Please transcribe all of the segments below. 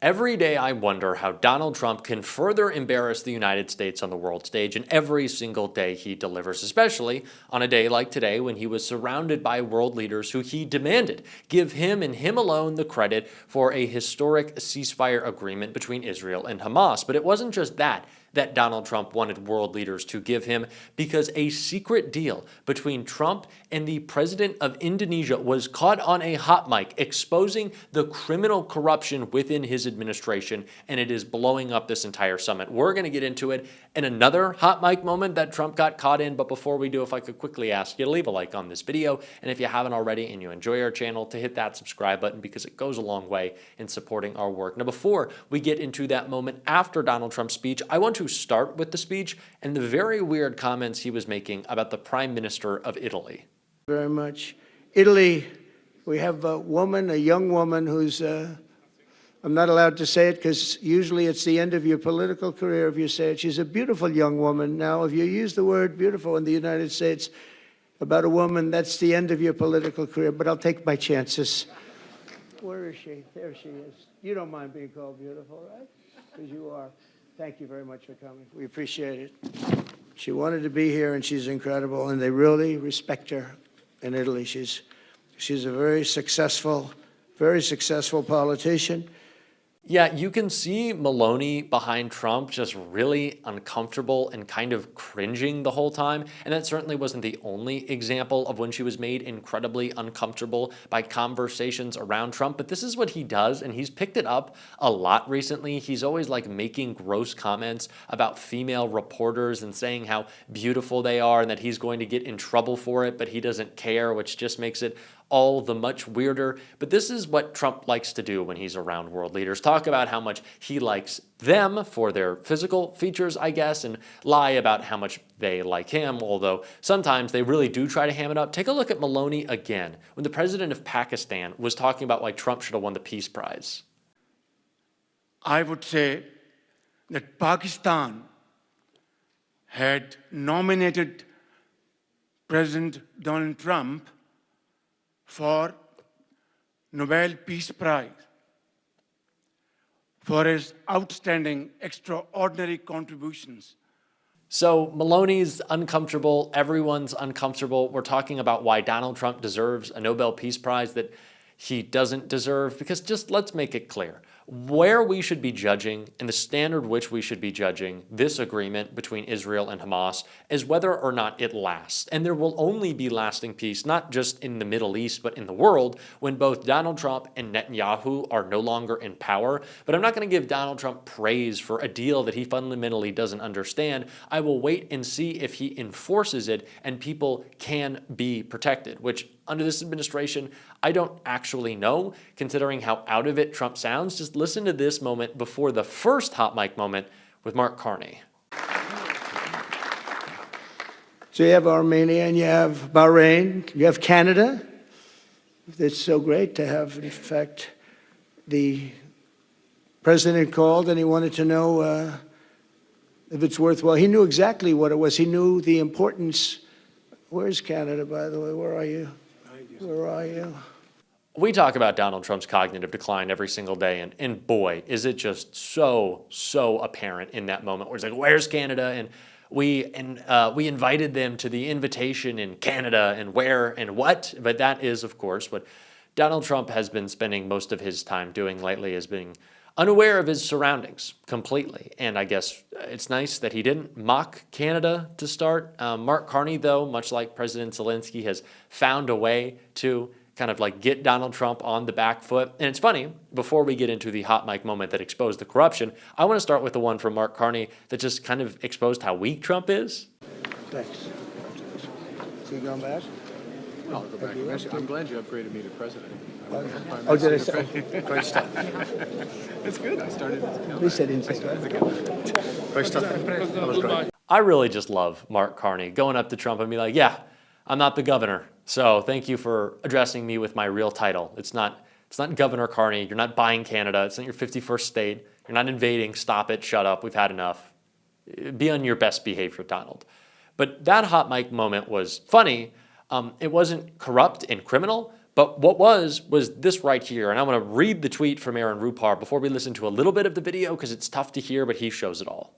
Every day I wonder how Donald Trump can further embarrass the United States on the world stage, and every single day he delivers, especially on a day like today when he was surrounded by world leaders who he demanded give him and him alone the credit for a historic ceasefire agreement between Israel and Hamas. But it wasn't just that Donald Trump wanted world leaders to give him, because a secret deal between Trump and the president of Indonesia was caught on a hot mic, exposing the criminal corruption within his administration, and it is blowing up this entire summit. We're going to get into it in another hot mic moment that Trump got caught in, but before we do, if I could quickly ask you to leave a like on this video, and if you haven't already and you enjoy our channel, to hit that subscribe button, because it goes a long way in supporting our work. Now, before we get into that moment after Donald Trump's speech, I want to start with the speech and the very weird comments he was making about the Prime Minister of Italy. Very much. Italy, we have a woman, a young woman who's, I'm not allowed to say it because usually it's the end of your political career if you say it. She's a beautiful young woman. Now, if you use the word beautiful in the United States about a woman, that's the end of your political career, but I'll take my chances. Where is she? There she is. You don't mind being called beautiful, right? Because you are. Thank you very much for coming. We appreciate it. She wanted to be here, and she's incredible, and they really respect her in Italy. She's a very successful politician. Yeah, you can see Meloni behind Trump just really uncomfortable and kind of cringing the whole time. And that certainly wasn't the only example of when she was made incredibly uncomfortable by conversations around Trump. But this is what he does, and he's picked it up a lot recently. He's always like making gross comments about female reporters and saying how beautiful they are and that he's going to get in trouble for it, but he doesn't care, which just makes it all the much weirder. But this is what Trump likes to do when he's around world leaders. Talk about how much he likes them for their physical features, I guess, and lie about how much they like him, although sometimes they really do try to ham it up. Take a look at Meloni again, when the president of Pakistan was talking about why Trump should have won the Peace Prize. I would say that Pakistan had nominated President Donald Trump for Nobel Peace Prize for his outstanding, extraordinary contributions. So Meloni's uncomfortable, everyone's uncomfortable. We're talking about why Donald Trump deserves a Nobel Peace Prize that he doesn't deserve, because just let's make it clear. Where we should be judging and the standard which we should be judging this agreement between Israel and Hamas is whether or not it lasts. And there will only be lasting peace, not just in the Middle East, but in the world, when both Donald Trump and Netanyahu are no longer in power. But I'm not going to give Donald Trump praise for a deal that he fundamentally doesn't understand. I will wait and see if he enforces it and people can be protected, which under this administration, I don't actually know, considering how out of it Trump sounds. Just listen to this moment before the first hot mic moment with Mark Carney. So you have Armenia, and you have Bahrain, you have Canada. It's so great to have, in fact, the president called and he wanted to know if it's worthwhile. He knew exactly what it was. He knew the importance. Where's Canada, by the way? Where are you? Where are you? We talk about Donald Trump's cognitive decline every single day, and boy, is it just so apparent in that moment where it's like, where's Canada? And we invited them to the invitation in Canada, and where and what? But that is, of course, what Donald Trump has been spending most of his time doing lately, is being unaware of his surroundings completely. And I guess it's nice that he didn't mock Canada to start. Mark Carney, though, much like President Zelensky, has found a way to kind of like get Donald Trump on the back foot. And it's funny, before we get into the hot mic moment that exposed the corruption, I want to start with the one from Mark Carney that just kind of exposed how weak Trump is. Thanks. So you going back? I'll go back. I'm glad you upgraded me to president. Oh, did I say? Great stuff. It's good. I started. Please say didn't say Great stuff. That was great. I really just love Mark Carney going up to Trump and be like, yeah, I'm not the governor, so thank you for addressing me with my real title. It's not Governor Carney. You're not buying Canada. It's not your 51st state. You're not invading. Stop it. Shut up. We've had enough. Be on your best behavior, Donald. But that hot mic moment was funny. It wasn't corrupt and criminal, But what was this right here, and I'm going to read the tweet from Aaron Rupar before we listen to a little bit of the video because it's tough to hear, but he shows it all.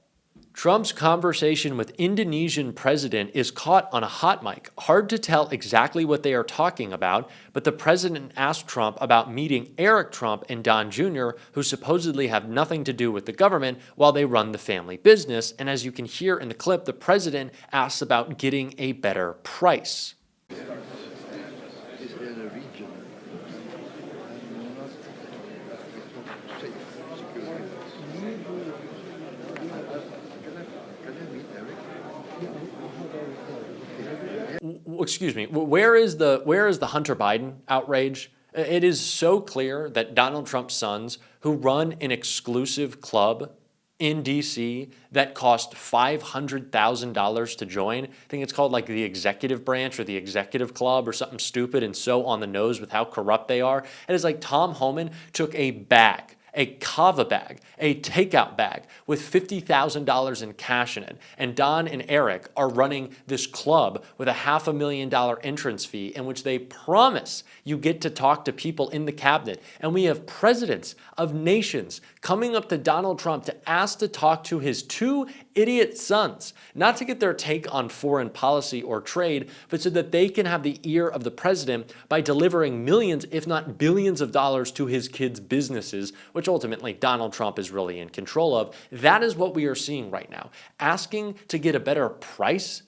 Trump's conversation with Indonesian president is caught on a hot mic. Hard to tell exactly what they are talking about, but the president asked Trump about meeting Eric Trump and Don Jr., who supposedly have nothing to do with the government while they run the family business. And as you can hear in the clip, the president asks about getting a better price. Excuse me, where is the Hunter Biden outrage? It is so clear that Donald Trump's sons, who run an exclusive club in DC that cost $500,000 to join, I think it's called like the executive branch or the executive club or something stupid and so on the nose with how corrupt they are. It is like Tom Homan took a bag, a kava bag, a takeout bag with $50,000 in cash in it. And Don and Eric are running this club with a $500,000 entrance fee in which they promise you get to talk to people in the cabinet. And we have presidents of nations coming up to Donald Trump to ask to talk to his two idiot sons, not to get their take on foreign policy or trade, but so that they can have the ear of the president by delivering millions, if not billions of dollars to his kids' businesses, which ultimately Donald Trump is really in control of. That is what we are seeing right now. Asking to get a better price.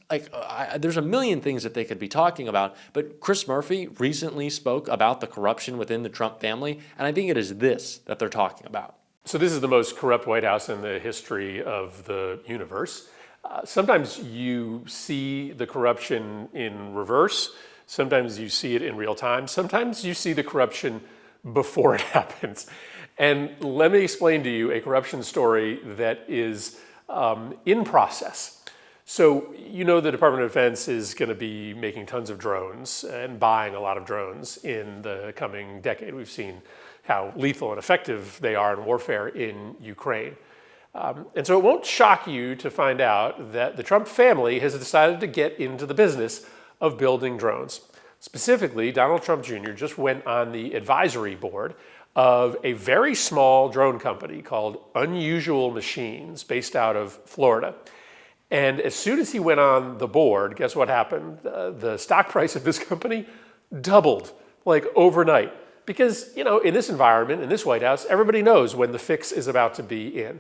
There's a million things that they could be talking about, but Chris Murphy recently spoke about the corruption within the Trump family, and I think it is this that they're talking about. So this is the most corrupt White House in the history of the universe. Sometimes you see the corruption in reverse. Sometimes you see it in real time. Sometimes you see the corruption before it happens. And let me explain to you a corruption story that is in process. So you know the Department of Defense is going to be making tons of drones and buying a lot of drones in the coming decade. We've seen how lethal and effective they are in warfare in Ukraine. And so it won't shock you to find out that the Trump family has decided to get into the business of building drones. Specifically, Donald Trump Jr. just went on the advisory board of a very small drone company called Unusual Machines based out of Florida. And as soon as he went on the board, guess what happened? The stock price of this company doubled like overnight. Because, you know, in this environment, in this White House, everybody knows when the fix is about to be in.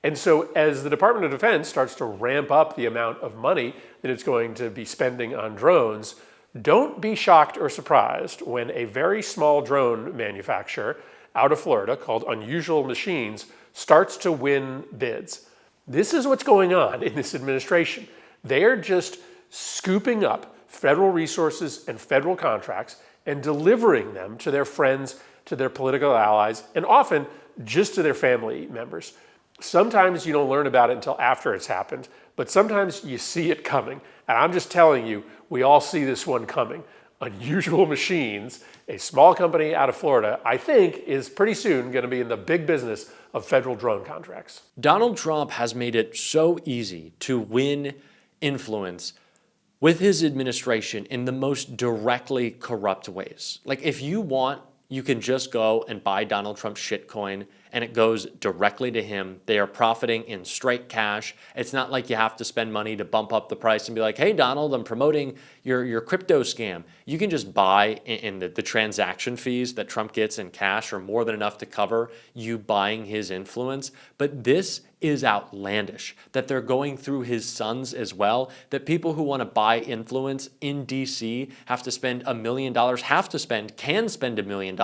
And so as the Department of Defense starts to ramp up the amount of money that it's going to be spending on drones, don't be shocked or surprised when a very small drone manufacturer out of Florida called Unusual Machines starts to win bids. This is what's going on in this administration. They're just scooping up federal resources and federal contracts and delivering them to their friends, to their political allies, and often just to their family members. Sometimes you don't learn about it until after it's happened, but sometimes you see it coming. And I'm just telling you, we all see this one coming. Unusual Machines, a small company out of Florida, I think is pretty soon going to be in the big business of federal drone contracts. Donald Trump has made it so easy to win influence with his administration in the most directly corrupt ways. Like if you want, you can just go and buy Donald Trump's shitcoin and it goes directly to him. They are profiting in straight cash. It's not like you have to spend money to bump up the price and be like, hey, Donald, I'm promoting your crypto scam. You can just buy, and the transaction fees that Trump gets in cash are more than enough to cover you buying his influence. But this is outlandish that they're going through his sons as well, that people who want to buy influence in DC have to spend $1 million, can spend $1 million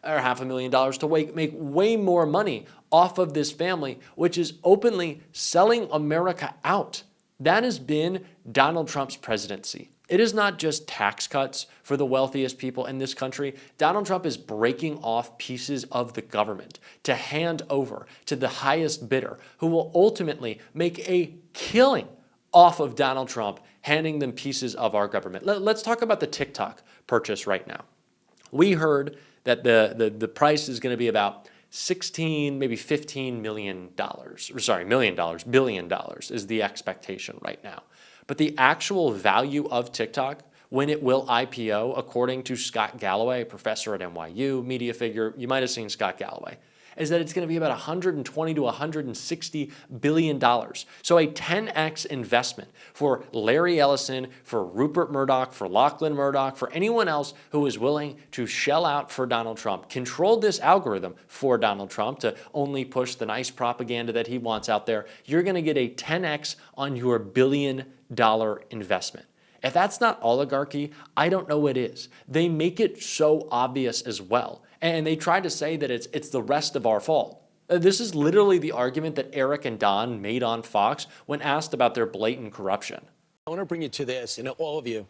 or $500,000 to make way more money off of this family, which is openly selling America out. That has been Donald Trump's presidency. It is not just tax cuts for the wealthiest people in this country. Donald Trump is breaking off pieces of the government to hand over to the highest bidder, who will ultimately make a killing off of Donald Trump, handing them pieces of our government. Let's talk about the TikTok purchase right now. We heard that the price is going to be about $16, maybe $15 million. Billion dollars is the expectation right now. But the actual value of TikTok when it will IPO, according to Scott Galloway, a professor at NYU, media figure. You might have seen Scott Galloway. Is that it's going to be about $120 to $160 billion. So a 10x investment for Larry Ellison, for Rupert Murdoch, for Lachlan Murdoch, for anyone else who is willing to shell out for Donald Trump, control this algorithm for Donald Trump to only push the nice propaganda that he wants out there. You're going to get a 10x on your billion-dollar investment. If that's not oligarchy, I don't know what is. They make it so obvious as well. And they try to say that it's the rest of our fault. This is literally the argument that Eric and Don made on Fox when asked about their blatant corruption. I want to bring you to this, and all of you.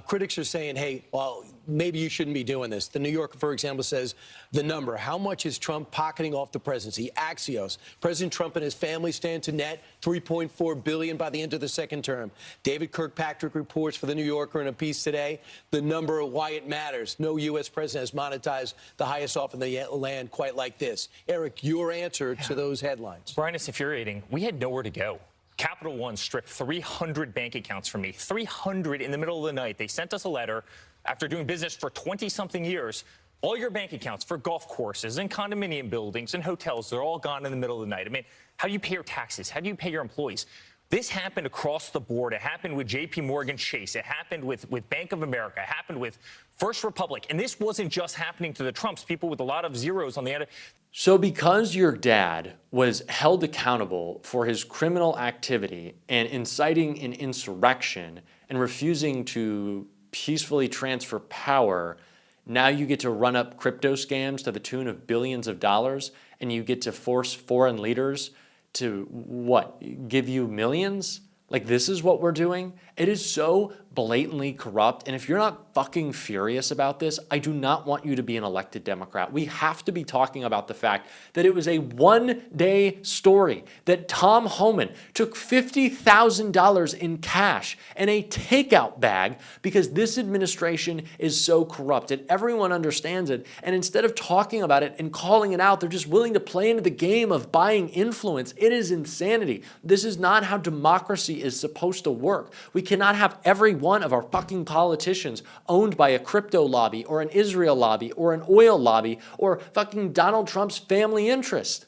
Critics are saying, hey, well, maybe you shouldn't be doing this. The New Yorker, for example, says the number. How much is Trump pocketing off the presidency? Axios. President Trump and his family stand to net $3.4 billion by the end of the second term. David Kirkpatrick reports for the New Yorker in a piece today the number of why it matters. No U.S. president has monetized the highest off in the land quite like this. Eric, your answer to those headlines. Brian, it's infuriating. We had nowhere to go. Capital One stripped 300 bank accounts from me, 300 in the middle of the night. They sent us a letter after doing business for 20-something years. All your bank accounts for golf courses and condominium buildings and hotels, they're all gone in the middle of the night. I mean, how do you pay your taxes? How do you pay your employees? This happened across the board. It happened with J.P. Morgan Chase. It happened with Bank of America. It happened with First Republic. And this wasn't just happening to the Trumps, people with a lot of zeros on the end. So because your dad was held accountable for his criminal activity and inciting an insurrection and refusing to peacefully transfer power, now you get to run up crypto scams to the tune of billions of dollars, and you get to force foreign leaders to, what, give you millions? Like, this is what we're doing? It is so blatantly corrupt, and if you're not fucking furious about this, I do not want you to be an elected Democrat. We have to be talking about the fact that it was a one-day story that Tom Homan took $50,000 in cash and a takeout bag because this administration is so corrupt, and everyone understands it, and instead of talking about it and calling it out, they're just willing to play into the game of buying influence. It is insanity. This is not how democracy is supposed to work. We cannot have every one of our fucking politicians owned by a crypto lobby or an Israel lobby or an oil lobby or fucking Donald Trump's family interest.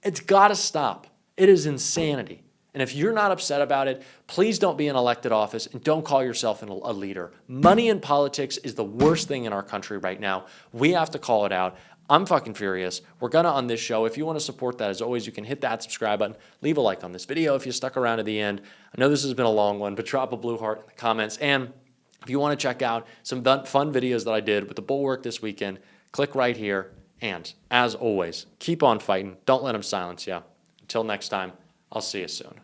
It's got to stop. It is insanity. And if you're not upset about it, please don't be in elected office and don't call yourself a leader. Money in politics is the worst thing in our country right now. We have to call it out. I'm fucking furious. We're gonna on this show. If you want to support that, as always, you can hit that subscribe button. Leave a like on this video if you stuck around to the end. I know this has been a long one, but drop a blue heart in the comments. And if you want to check out some fun videos that I did with the Bulwark this weekend, click right here. And as always, keep on fighting. Don't let them silence you. Until next time, I'll see you soon.